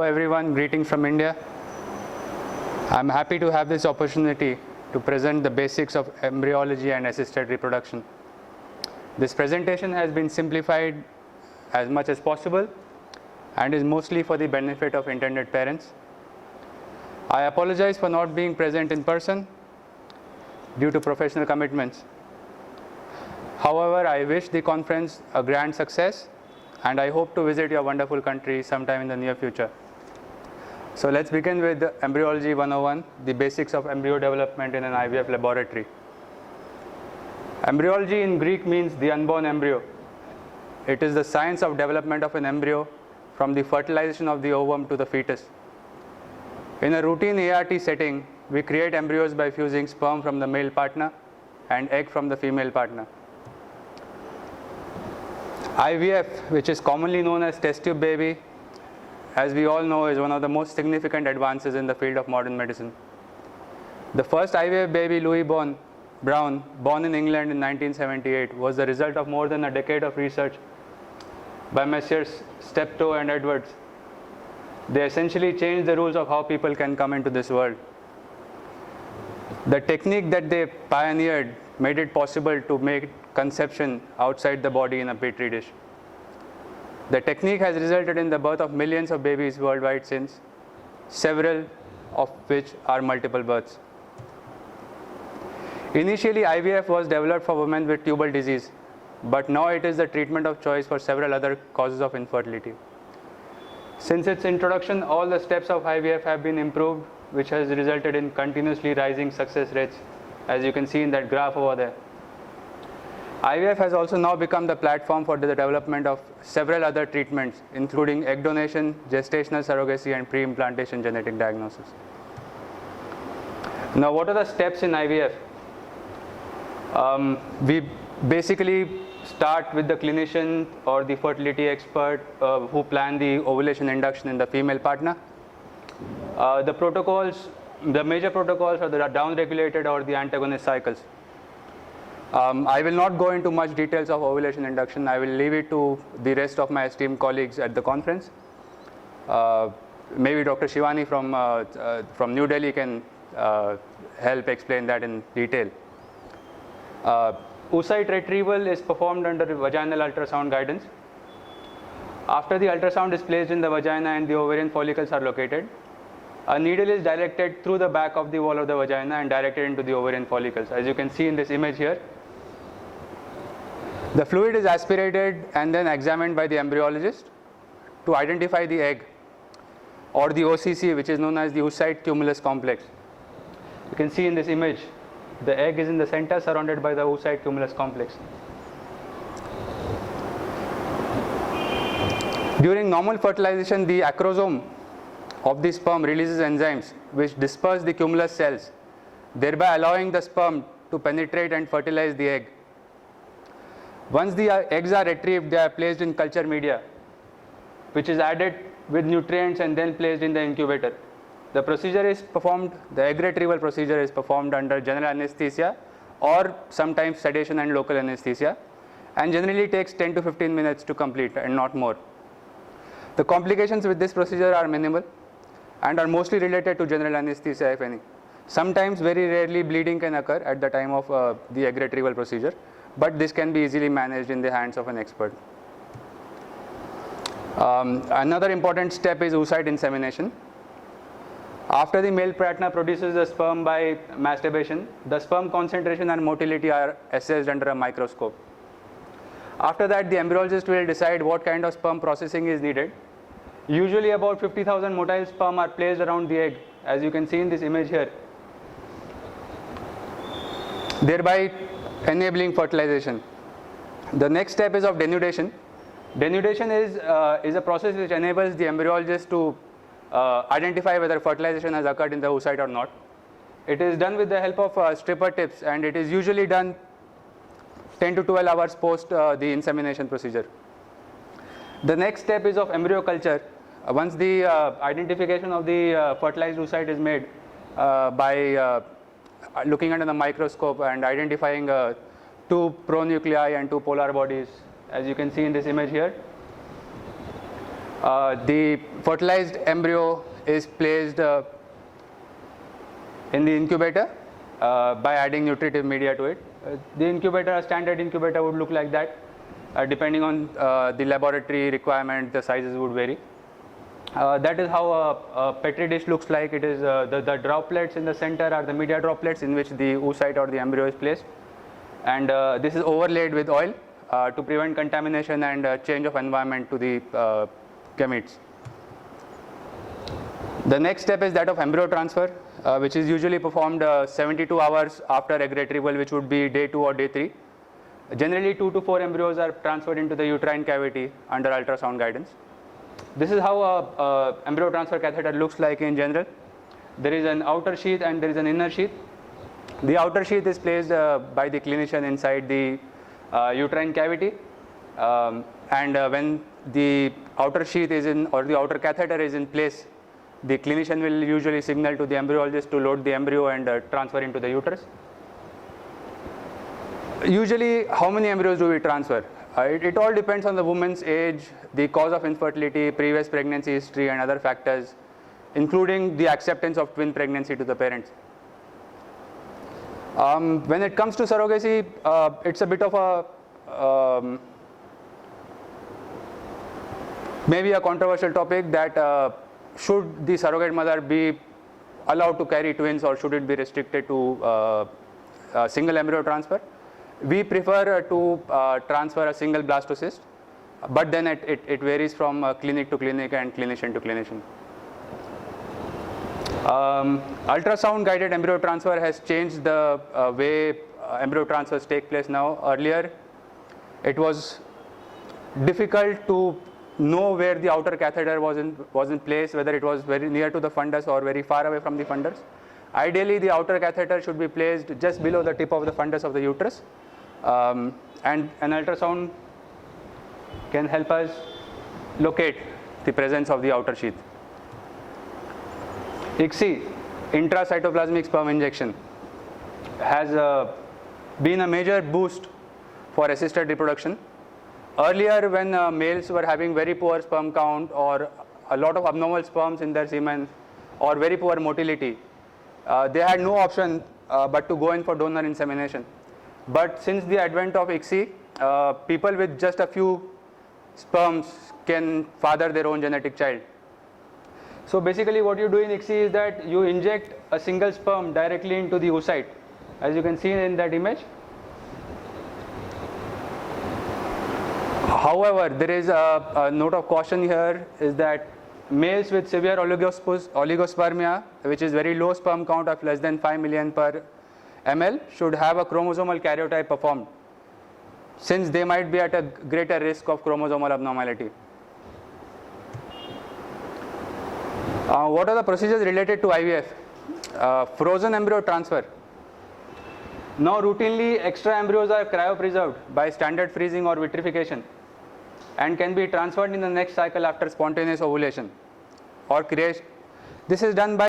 everyone, greetings from India. I'm happy to have this opportunity to present the basics of embryology and assisted reproduction. This presentation has been simplified as much as possible and is mostly for the benefit of intended parents. I apologize for not being present in person due to professional commitments. However, I wish the conference a grand success, and I hope to visit your wonderful country sometime in the near future. So let's begin with Embryology 101, the basics of embryo development in an IVF laboratory. Embryology in Greek means the unborn embryo. It is the science of development of an embryo from the fertilization of the ovum to the fetus. In a routine ART setting, we create embryos by fusing sperm from the male partner and egg from the female partner. IVF, which is commonly known as test tube baby, as we all know, is one of the most significant advances in the field of modern medicine. The first IVF baby, Louis Brown, born in England in 1978, was the result of more than a decade of research by Messrs. Steptoe and Edwards. They essentially changed the rules of how people can come into this world. The technique that they pioneered made it possible to make conception outside the body in a petri dish. The technique has resulted in the birth of millions of babies worldwide since, several of which are multiple births. Initially, IVF was developed for women with tubal disease, but now it is the treatment of choice for several other causes of infertility. Since its introduction, all the steps of IVF have been improved, which has resulted in continuously rising success rates, as you can see in that graph over there. IVF has also now become the platform for the development of several other treatments, including egg donation, gestational surrogacy, and pre-implantation genetic diagnosis. Now, what are the steps in IVF? We basically start with the clinician or the fertility expert who plan the ovulation induction in the female partner. The major protocols are the down-regulated or the antagonist cycles. I will not go into much details of ovulation induction. I will leave it to the rest of my esteemed colleagues at the conference. Maybe Dr. Shivani from New Delhi can help explain that in detail. Oocyte retrieval is performed under vaginal ultrasound guidance. After the ultrasound is placed in the vagina and the ovarian follicles are located, a needle is directed through the back of the wall of the vagina and directed into the ovarian follicles, as you can see in this image here. The fluid is aspirated and then examined by the embryologist to identify the egg, or the OCC, which is known as the oocyte cumulus complex. You can see in this image, the egg is in the center surrounded by the oocyte cumulus complex. During normal fertilization, the acrosome of the sperm releases enzymes which disperse the cumulus cells, thereby allowing the sperm to penetrate and fertilize the egg. Once the eggs are retrieved, they are placed in culture media, which is added with nutrients and then placed in the incubator. The egg retrieval procedure is performed under general anesthesia or sometimes sedation and local anesthesia, and generally takes 10 to 15 minutes to complete and not more. The complications with this procedure are minimal and are mostly related to general anesthesia, if any. Sometimes, very rarely, bleeding can occur at the time of the egg retrieval procedure, but this can be easily managed in the hands of an expert. Another important step is oocyte insemination. After the male partner produces the sperm by masturbation, the sperm concentration and motility are assessed under a microscope. After that, the embryologist will decide what kind of sperm processing is needed. Usually about 50,000 motile sperm are placed around the egg, as you can see in this image here, thereby enabling fertilization. The next step is of denudation. Denudation is a process which enables the embryologist to identify whether fertilization has occurred in the oocyte or not. It is done with the help of stripper tips, and it is usually done 10 to 12 hours post the insemination procedure. The next step is of embryo culture. Once the identification of the fertilized oocyte is made by looking under the microscope and identifying 2 pronuclei and 2 polar bodies, as you can see in this image here, The fertilized embryo is placed in the incubator by adding nutritive media to it. The incubator, a standard incubator would look like that. Depending on the laboratory requirement, the sizes would vary. That is how a Petri dish looks like. It is the droplets in the center are the media droplets in which the oocyte or the embryo is placed, and this is overlaid with oil to prevent contamination and change of environment to the gametes. The next step is that of embryo transfer, which is usually performed 72 hours after egg retrieval, which would be day 2 or day 3. Generally 2 to 4 embryos are transferred into the uterine cavity under ultrasound guidance. This is how a embryo transfer catheter looks like in general. There is an outer sheath and there is an inner sheath. The outer sheath is placed by the clinician inside the uterine cavity, and when the outer sheath is in, or the outer catheter is in place, the clinician will usually signal to the embryologist to load the embryo and transfer into the uterus. Usually, how many embryos do we transfer? It all depends on the woman's age, the cause of infertility, previous pregnancy history, and other factors, including the acceptance of twin pregnancy to the parents. When it comes to surrogacy, it's a bit of a maybe a controversial topic, that should the surrogate mother be allowed to carry twins, or should it be restricted to single embryo transfer? We prefer to transfer a single blastocyst, but then it varies from clinic to clinic and clinician to clinician. Ultrasound guided embryo transfer has changed the way embryo transfers take place now. Earlier, it was difficult to know where the outer catheter was in place, whether it was very near to the fundus or very far away from the fundus. Ideally, the outer catheter should be placed just below the tip of the fundus of the uterus, and an ultrasound can help us locate the presence of the outer sheath. ICSI, intracytoplasmic sperm injection, has been a major boost for assisted reproduction. Earlier, when males were having very poor sperm count, or a lot of abnormal sperms in their semen, or very poor motility, they had no option but to go in for donor insemination. But since the advent of ICSI, people with just a few sperms can father their own genetic child. So basically what you do in ICSI is that you inject a single sperm directly into the oocyte, as you can see in that image. However, there is a note of caution here, is that males with severe oligospermia, which is very low sperm count of less than 5 million per ml, should have a chromosomal karyotype performed, since they might be at a greater risk of chromosomal abnormality. What are the procedures related to IVF? Frozen embryo transfer. Now routinely extra embryos are cryopreserved by standard freezing or vitrification, and can be transferred in the next cycle after spontaneous ovulation or creation. This is done by